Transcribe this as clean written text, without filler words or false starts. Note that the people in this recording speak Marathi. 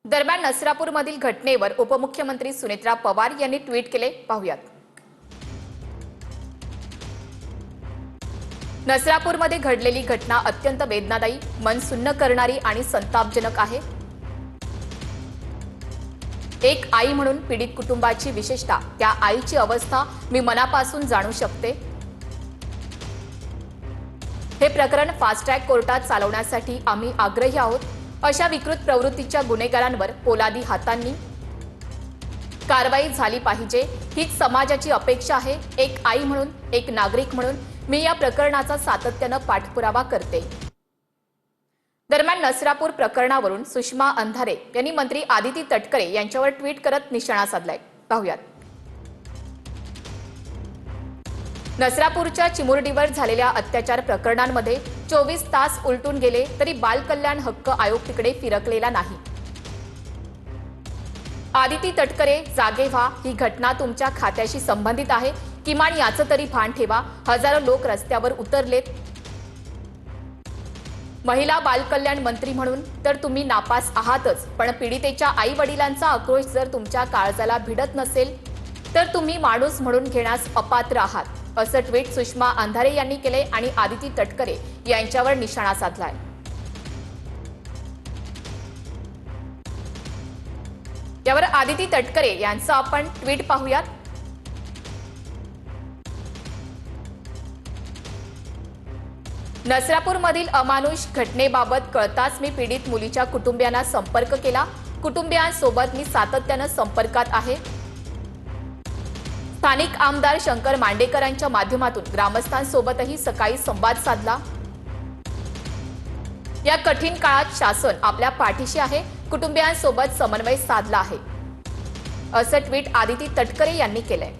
दरम्यान नसरापूरमधील घटनेवर उपमुख्यमंत्री सुनेत्रा पवार यांनी ट्विट केले, पाहुयात. नसरापूरमध्ये घडलेली घटना अत्यंत वेदनादायी, मन सुन्न करणारी आणि संतापजनक आहे. एक आई म्हणून पीडित कुटुंबाची, विशेषतः त्या आईची अवस्था मी मनापासून जाणू शकते. हे प्रकरण फास्ट ट्रॅक कोर्टात चालवण्यासाठी आम्ही आग्रही आहोत. अशा विकृत प्रवृत्तीच्या गुन्हेगारांवर पोलादी हातांनी कारवाई झाली पाहिजे, हीच समाजाची अपेक्षा आहे. एक आई म्हणून, एक नागरिक म्हणून मी या प्रकरणाचा सातत्याने पाठपुरावा करते. दरम्यान नसरापूर प्रकरणावरून सुषमा अंधारे यांनी मंत्री आदिती तटकरे यांच्यावर ट्विट करत निशाणा साधलाय, पाहुयात. नसरापूरच्या चिमुरडीवर झालेल्या अत्याचार प्रकरणांमध्ये 24 तास उलटून गेले तरी बाल कल्याण हक्क आयोग तिकडे फिरकलेला नाही. आदिती तटकरे, जागे व्हा. ही घटना तुमच्या खात्याशी संबंधित आहे. किमान याचं तरी भान ठेवा. हजारो लोक रस्त्यावर उतरलेत. महिला बाल कल्याण मंत्री म्हणून तर तुम्ही नापास आहातच, पण पीडितेच्या आई वडिलांचा आक्रोश जर तुमच्या काळजाला भिडत नसेल तर तुम्ही माणूस म्हणून घेण्यास अपात्र आहात, असं ट्विट सुषमा अंधारे यांनी केले आणि आदिती तटकरे यांच्यावर निशाणा साधलाय. यावर आदिती तटकरे यांचं आपण ट्विट पाहूयात. नसरापूरमधील अमानुष घटनेबाबत कळताच मी पीडित मुलीच्या कुटुंबियांना संपर्क केला. कुटुंबियांसोबत मी सातत्याने संपर्कात आहे. स्थानिक आमदार शंकर मांडेकरांच्या माध्यमातून ग्रामस्थांसोबतही सकाळी संवाद साधला. या कठीण काळात शासन आपल्या पाठीशी आहे. कुटुंबियांसोबत समन्वय साधला आहे, असं ट्विट आदिती तटकरे यांनी केलंय.